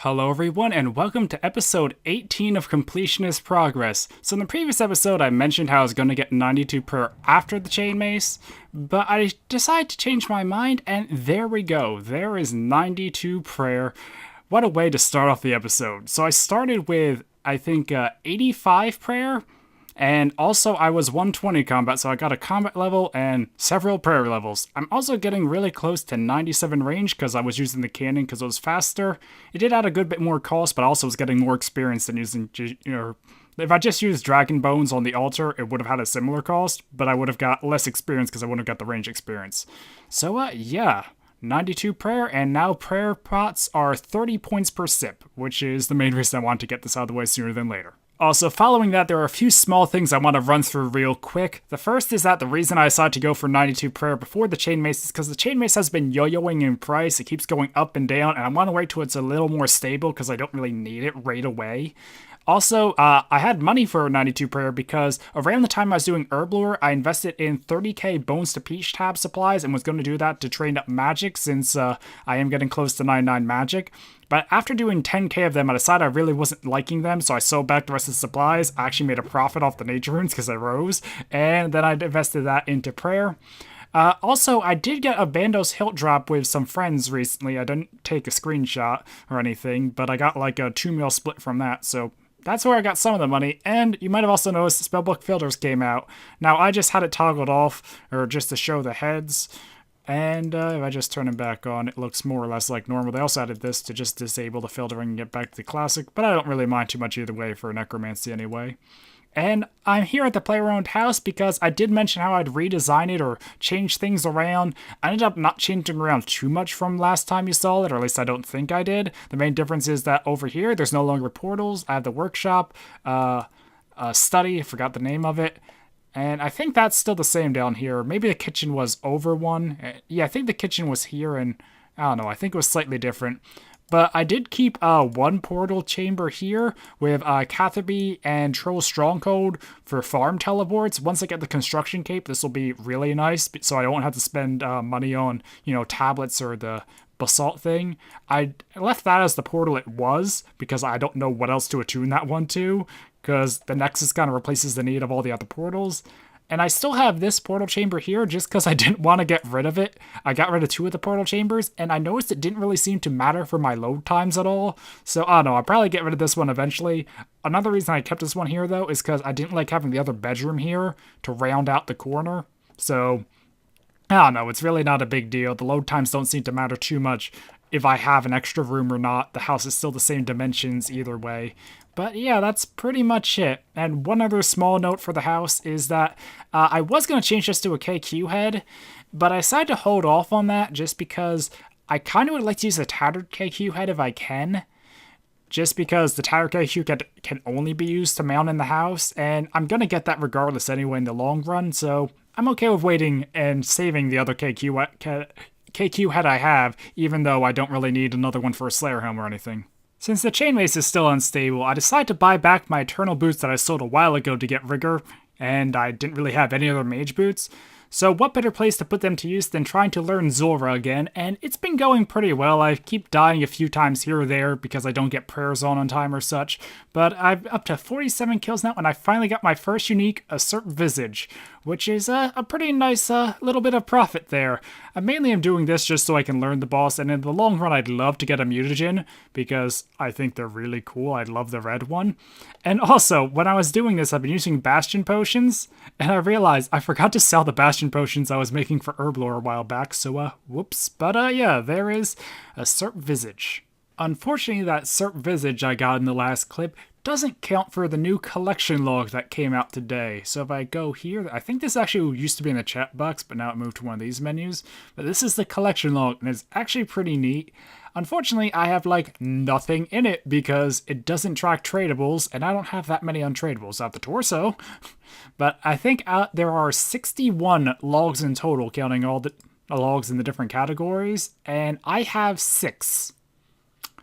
Hello everyone and welcome to episode 18 of Completionist Progress. So in the previous episode I mentioned how I was going to get 92 per after the chain mace, but I decided to change my mind and there we go. There is 92 prayer. What a way to start off the episode. So I started with, I think, 85 prayer. And also, I was 120 combat, so I got a combat level and several prayer levels. I'm also getting really close to 97 range because I was using the cannon because it was faster. It did add a good bit more cost, but also was getting more experience than using, if I just used Dragon Bones on the altar, it would have had a similar cost, but I would have got less experience because I wouldn't have got the range experience. So, yeah. 92 prayer, and now prayer pots are 30 points per sip, which is the main reason I want to get this out of the way sooner than later. Also, following that, there are a few small things I want to run through real quick. The first is that the reason I decided to go for 92 prayer before the chain mace is because the chain mace has been yo-yoing in price. It keeps going up and down, and I want to wait till it's a little more stable because I don't really need it right away. Also, I had money for 92 prayer because around the time I was doing Herb Lure, I invested in 30k Bones to Peach tab supplies and was going to do that to train up magic since I am getting close to 99 magic. But after doing 10k of them, I decided I really wasn't liking them, so I sold back the rest of the supplies. I actually made a profit off the nature runes because I rose, and then I invested that into prayer. Also, I did get a Bandos hilt drop with some friends recently. I didn't take a screenshot or anything, but I got like a 2 mil split from that, so that's where I got some of the money. And you might have also noticed Spellbook Filters came out. Now, I just had it toggled off, or just to show the heads. And if I just turn it back on, it looks more or less like normal. They also added this to just disable the filtering and get back to the classic, but I don't really mind too much either way for Necromancy anyway. And I'm here at the player-owned house because I did mention how I'd redesign it or change things around. I ended up not changing around too much from last time you saw it, or at least I don't think I did. The main difference is that over here, there's no longer portals. I have the workshop, study, I forgot the name of it. And I think that's still the same down here. Maybe the kitchen was over one. Yeah, I think the kitchen was here, and I don't know, I think it was slightly different. But I did keep one portal chamber here with Catherby and Troll Stronghold for farm teleports. Once I get the construction cape, this will be really nice, so I don't have to spend money on, tablets or the basalt thing. I left that as the portal it was, because I don't know what else to attune that one to, because the Nexus kind of replaces the need of all the other portals. And I still have this portal chamber here just because I didn't want to get rid of it. I got rid of 2 of the portal chambers, and I noticed it didn't really seem to matter for my load times at all. So, I don't know, I'll probably get rid of this one eventually. Another reason I kept this one here, though, is because I didn't like having the other bedroom here to round out the corner. So, I don't know, it's really not a big deal. The load times don't seem to matter too much if I have an extra room or not. The house is still the same dimensions either way. But yeah, that's pretty much it. And one other small note for the house is that I was going to change this to a KQ head, but I decided to hold off on that just because I kind of would like to use a tattered KQ head if I can. Just because the tattered KQ can only be used to mount in the house, and I'm going to get that regardless anyway in the long run, so I'm okay with waiting and saving the other KQ head I have, even though I don't really need another one for a Slayer Helm or anything. Since the chain mace is still unstable, I decided to buy back my Eternal Boots that I sold a while ago to get rigor, and I didn't really have any other mage boots. So what better place to put them to use than trying to learn Zulrah again, and it's been going pretty well. I keep dying a few times here or there because I don't get prayers on time or such, but I'm up to 47 kills now, and I finally got my first unique, Usurp Visage, which is a pretty nice little bit of profit there. I mainly am doing this just so I can learn the boss, and in the long run I'd love to get a mutagen, because I think they're really cool. I love the red one. And also, when I was doing this, I've been using Bastion Potions, and I realized I forgot to sell the Bastion Potions I was making for Herb Lore a while back, so whoops. But yeah, there is Usurp Visage. Unfortunately, that Usurp Visage I got in the last clip doesn't count for the new collection log that came out today. So if I go here, I think this actually used to be in the chat box, but now it moved to one of these menus. But this is the collection log, and it's actually pretty neat. Unfortunately, I have like nothing in it because it doesn't track tradables, and I don't have that many untradables. I have the torso, but I think there are 61 logs in total, counting all the logs in the different categories, and I have 6.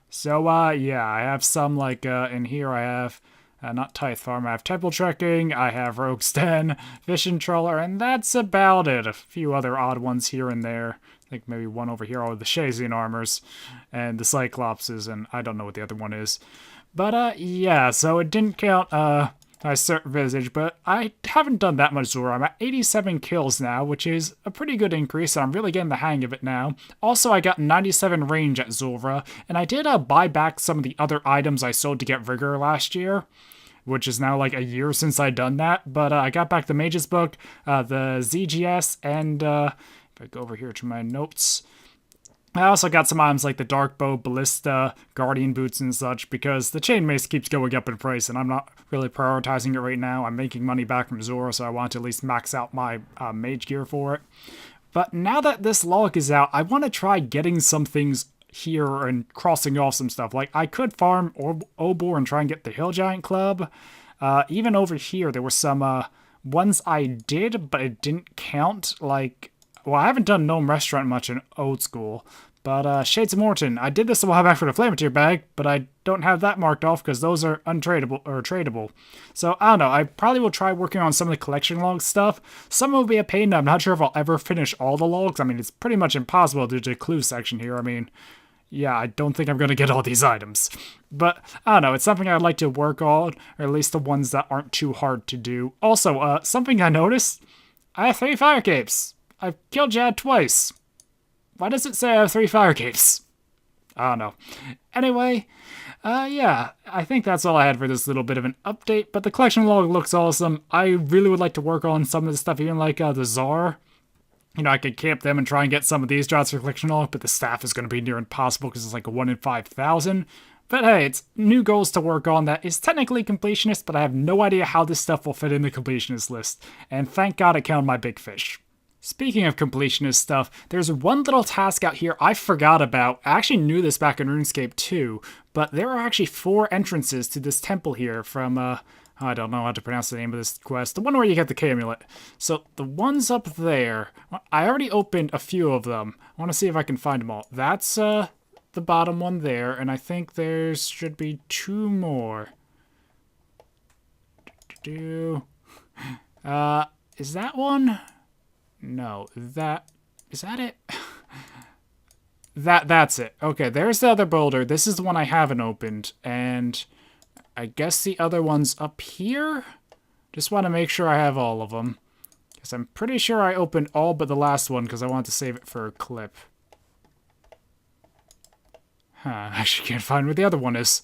So, yeah, I have some, like, in here I have, not Tithe Farm, I have Temple Trekking, I have Rogue's Den, Fishing Trawler, and that's about it. A few other odd ones here and there I think maybe one over here, the Shazian armors, and the Cyclopses, and I don't know what the other one is. But, yeah, so it didn't count, my certain visage, but I haven't done that much Zora. I'm at 87 kills now, which is a pretty good increase, and I'm really getting the hang of it now. Also, I got 97 range at Zora, and I did buy back some of the other items I sold to get Vigor last year, which is now like a year since I'd done that, but I got back the Mage's Book, the ZGS, and if I go over here to my notes, I also got some items like the Dark Bow, Ballista, Guardian Boots, and such, because the Chain Mace keeps going up in price, and I'm not really prioritizing it right now. I'm making money back from Zora, so I want to at least max out my mage gear for it. But now that this log is out, I want to try getting some things here and crossing off some stuff. Like, I could farm Obor and try and get the Hill Giant Club. Even over here, there were some ones I did, but it didn't count. Like, well, I haven't done Gnome Restaurant much in Old School, but Shades of Morton, I did this a while back for the Flameteer bag, but I don't have that marked off because those are untradeable or tradable. So I don't know, I probably will try working on some of the collection log stuff. Some will be a pain, I'm not sure if I'll ever finish all the logs. I mean, it's pretty much impossible due to the clue section here. I mean, yeah, I don't think I'm going to get all these items. But, I don't know, it's something I'd like to work on, or at least the ones that aren't too hard to do. Also, something I noticed, I have 3 fire capes. I've killed Jad twice. Why does it say I have 3 fire capes? I don't know. Anyway, yeah, I think that's all I had for this little bit of an update, but the collection log looks awesome. I really would like to work on some of the stuff, even like the Tsar. You know, I could camp them and try and get some of these drops for collection log, but the staff is going to be near impossible because it's like a 1 in 5,000. But hey, it's new goals to work on that is technically completionist, but I have no idea how this stuff will fit in the completionist list. And thank God I counted my big fish. Speaking of completionist stuff, there's one little task out here I forgot about. I actually knew this back in RuneScape too, but there are actually 4 entrances to this temple here from, I don't know how to pronounce the name of this quest. The one where you get the K-Amulet. So, the ones up there, I already opened a few of them. I want to see if I can find them all. That's, the bottom one there, and I think there should be 2 more. Is that one? No, is that it? That's it. Okay, there's the other boulder. This is the one I haven't opened, and I guess the other one's up here? Just want to make sure I have all of them, because I'm pretty sure I opened all but the last one, because I want to save it for a clip. Huh, I actually can't find where the other one is.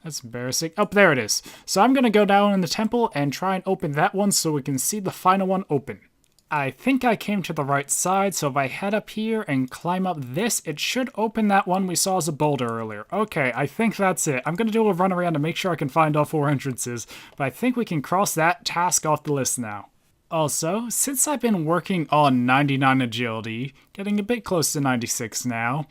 That's embarrassing. Oh, there it is. So I'm going to go down in the temple and try and open that one so we can see the final one open. I think I came to the right side, so if I head up here and climb up this, it should open that one we saw as a boulder earlier. Okay, I think that's it. I'm going to do a run around to make sure I can find all 4 entrances, but I think we can cross that task off the list now. Also, since I've been working on 99 agility, getting a bit close to 96 now,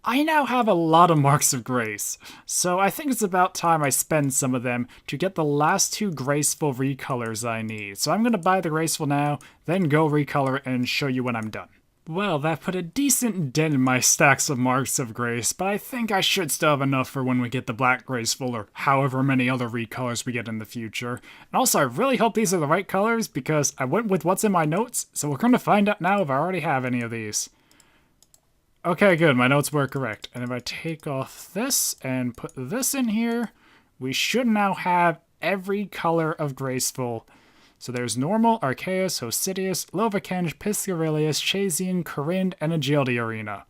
I now have a lot of marks of grace, so I think it's about time I spend some of them to get the last 2 graceful recolors I need. So I'm going to buy the graceful now, then go recolor and show you when I'm done. Well, that put a decent dent in my stacks of marks of grace, but I think I should still have enough for when we get the black graceful or however many other recolors we get in the future. And also, I really hope these are the right colors because I went with what's in my notes, so we're going to find out now if I already have any of these. Okay, good, my notes were correct. And if I take off this and put this in here, we should now have every color of graceful. So there's Normal, Arceus, Hosidius, Lovakenge, Piscarilius, Shazian, Corinne, and Agility Arena.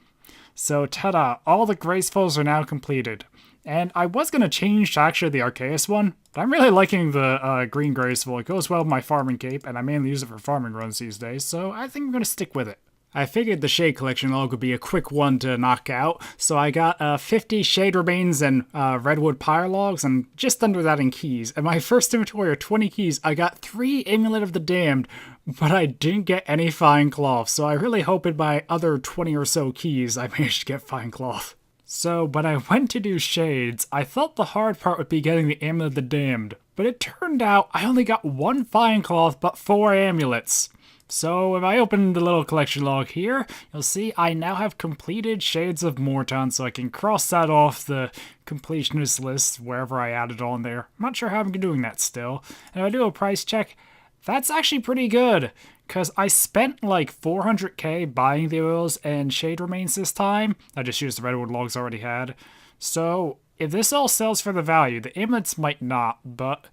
So ta-da, all the gracefuls are now completed. And I was going to change to actually the Arceus one, but I'm really liking the green graceful. It goes well with my farming cape, and I mainly use it for farming runs these days, so I think I'm going to stick with it. I figured the Shade Collection log would be a quick one to knock out, so I got 50 Shade Remains and Redwood Pyre logs, and just under that in keys. And my first inventory of 20 keys, I got 3 Amulet of the Damned, but I didn't get any Fine Cloth, so I really hope in my other 20 or so keys I managed to get Fine Cloth. So, when I went to do Shades, I thought the hard part would be getting the Amulet of the Damned, but it turned out I only got 1 Fine Cloth but 4 amulets. So if I open the little collection log here, you'll see I now have completed Shades of Morton, so I can cross that off the completionist list wherever I added on there. I'm not sure how I'm doing that still. And if I do a price check, that's actually pretty good, because I spent like 400k buying the oils and shade remains this time. I just used the redwood logs I already had. So if this all sells for the value, the amulets might not, but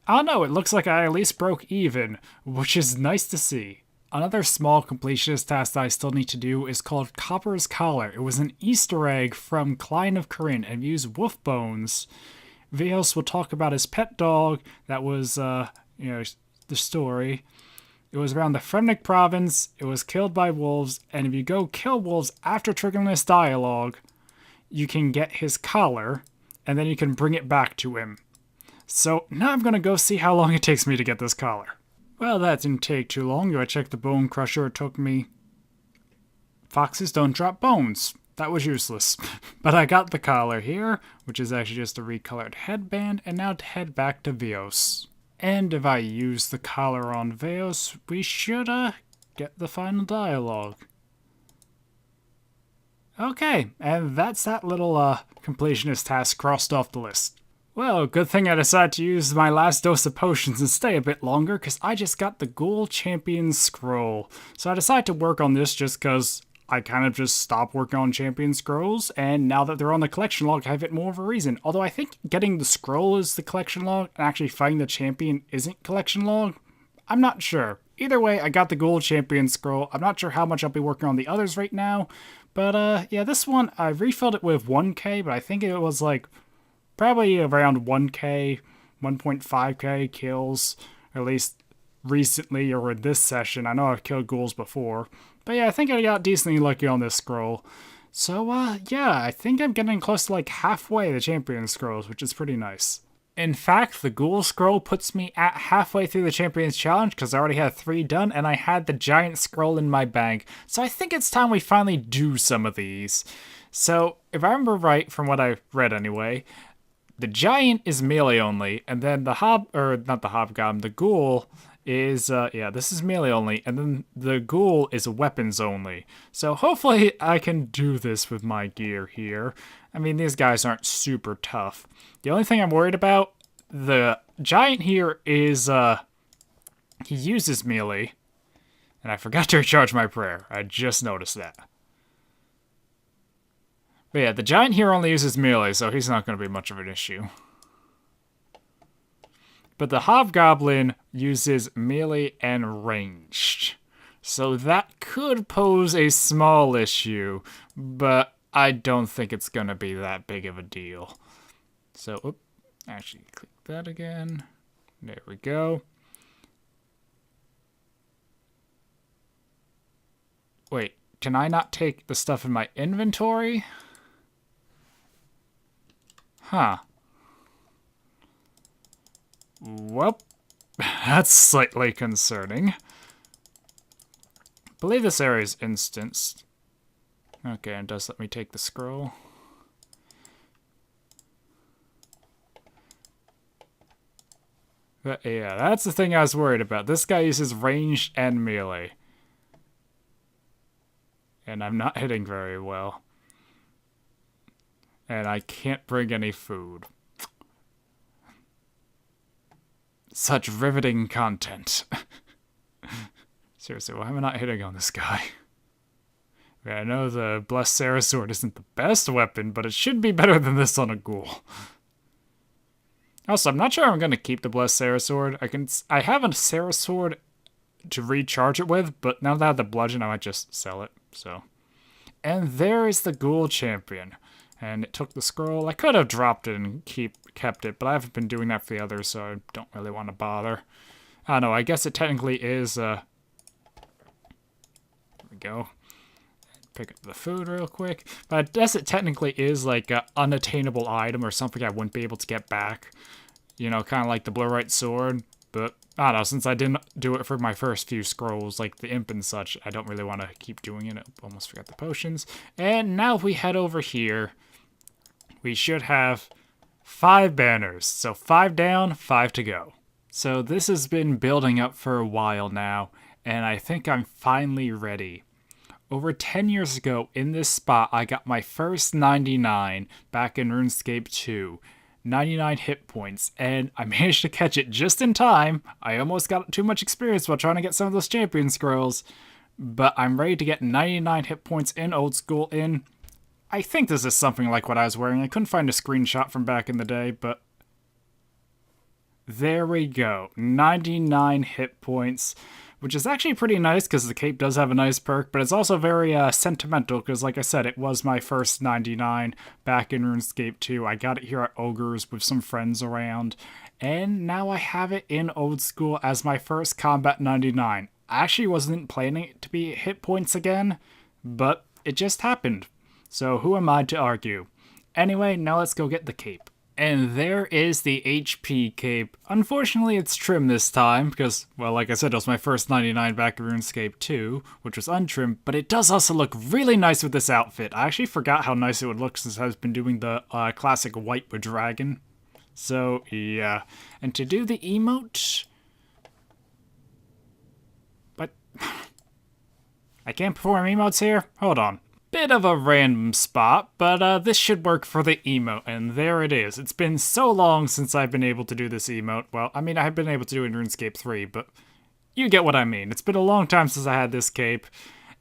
I don't know, it looks like I at least broke even, which is nice to see. Another small completionist task that I still need to do is called Copper's Collar. It was an Easter egg from Klein of Corinne and used wolf bones. Veos will talk about his pet dog that was, the story. It was around the Fremnik province, it was killed by wolves, and if you go kill wolves after triggering this dialogue, you can get his collar, and then you can bring it back to him. So now I'm gonna go see how long it takes me to get this collar. Well, that didn't take too long. I checked the bone crusher, it took me... Foxes don't drop bones. That was useless. But I got the collar here, which is actually just a recolored headband, and now to head back to Veos. And if I use the collar on Veos, we should, get the final dialogue. Okay, and that's that little, completionist task crossed off the list. Well, good thing I decided to use my last dose of potions and stay a bit longer, because I just got the Ghoul Champion Scroll. So I decided to work on this just because I kind of just stopped working on Champion Scrolls, and now that they're on the collection log, I have it more of a reason. Although I think getting the scroll is the collection log, and actually fighting the champion isn't collection log. I'm not sure. Either way, I got the Gold Champion Scroll. I'm not sure how much I'll be working on the others right now, but yeah, this one, I refilled it with 1k, but I think it was like probably around 1k, 1.5k kills, at least recently or in this session. I know I've killed ghouls before, but yeah, I think I got decently lucky on this scroll. So yeah, I think I'm getting close to like halfway the champion scrolls, which is pretty nice. In fact, the ghoul scroll puts me at halfway through the champions challenge because I already had 3 done and I had the giant scroll in my bag. So I think it's time we finally do some of these. So if I remember right from what I read anyway, the giant is melee only, and then the the ghoul is, this is melee only, and then the ghoul is weapons only. So hopefully I can do this with my gear here. I mean, these guys aren't super tough. The only thing I'm worried about, the giant here is, he uses melee, and I forgot to recharge my prayer. I just noticed that. But yeah, the giant here only uses melee, so he's not going to be much of an issue. But the hobgoblin uses melee and ranged. So that could pose a small issue, but I don't think it's going to be that big of a deal. So, actually click that again. There we go. Wait, can I not take the stuff in my inventory? Huh. Well, that's slightly concerning. I believe this area is instanced. Okay, and it does let me take the scroll. But yeah, that's the thing I was worried about. This guy uses ranged and melee. And I'm not hitting very well. And I can't bring any food. Such riveting content. Seriously, why am I not hitting on this guy? Yeah, I know the Blessed Sarah Sword isn't the best weapon, but it should be better than this on a ghoul. Also, I'm not sure I'm going to keep the Blessed Sarah Sword. I have a Sarah Sword to recharge it with, but now that I have the bludgeon, I might just sell it, so. And there is the Ghoul Champion. And it took the scroll. I could have dropped it and kept it, but I haven't been doing that for the others, so I don't really want to bother. I don't know, I guess it technically is, there we go. Pick up the food real quick. But I guess it technically is like an unattainable item or something I wouldn't be able to get back. You know, kind of like the Blurite Sword. But, I don't know, since I didn't do it for my first few scrolls, like the Imp and such, I don't really want to keep doing it. I almost forgot the potions. And now if we head over here, we should have 5 banners. So 5 down, 5 to go. So this has been building up for a while now, and I think I'm finally ready. Over 10 years ago, in this spot, I got my first 99 back in RuneScape 2. 99 hit points, and I managed to catch it just in time. I almost got too much experience while trying to get some of those champion scrolls, but I'm ready to get 99 hit points in Old School in. I think this is something like what I was wearing. I couldn't find a screenshot from back in the day, but there we go. 99 hit points, which is actually pretty nice because the cape does have a nice perk, but it's also very sentimental because, like I said, it was my first 99 back in RuneScape 2. I got it here at Ogre's with some friends around, and now I have it in Old School as my first Combat 99. I actually wasn't planning it to be hit points again, but it just happened. So who am I to argue? Anyway, now let's go get the cape. And there is the HP cape. Unfortunately, it's trimmed this time because, well, like I said, it was my first 99 back in RuneScape 2, which was untrimmed, but it does also look really nice with this outfit. I actually forgot how nice it would look since I've been doing the classic white with dragon. So, yeah. And to do the emote... But... I can't perform emotes here? Hold on. Bit of a random spot, but this should work for the emote, and there it is. It's been so long since I've been able to do this emote. Well, I mean, I've been able to do it in RuneScape 3, but you get what I mean. It's been a long time since I had this cape,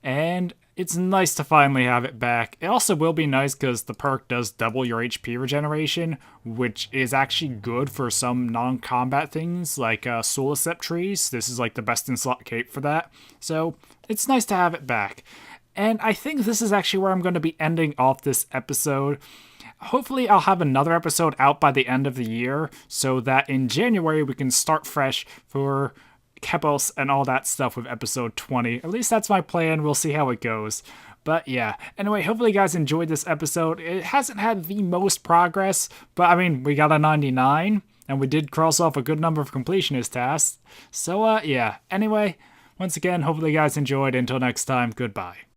and it's nice to finally have it back. It also will be nice because the perk does double your HP regeneration, which is actually good for some non-combat things like Soul Accept trees. This is like the best in slot cape for that, so it's nice to have it back. And I think this is actually where I'm going to be ending off this episode. Hopefully I'll have another episode out by the end of the year so that in January we can start fresh for Kepos and all that stuff with episode 20. At least that's my plan. We'll see how it goes. But yeah, anyway, hopefully you guys enjoyed this episode. It hasn't had the most progress, but I mean, we got a 99 and we did cross off a good number of completionist tasks. So yeah, anyway, once again, hopefully you guys enjoyed. Until next time, goodbye.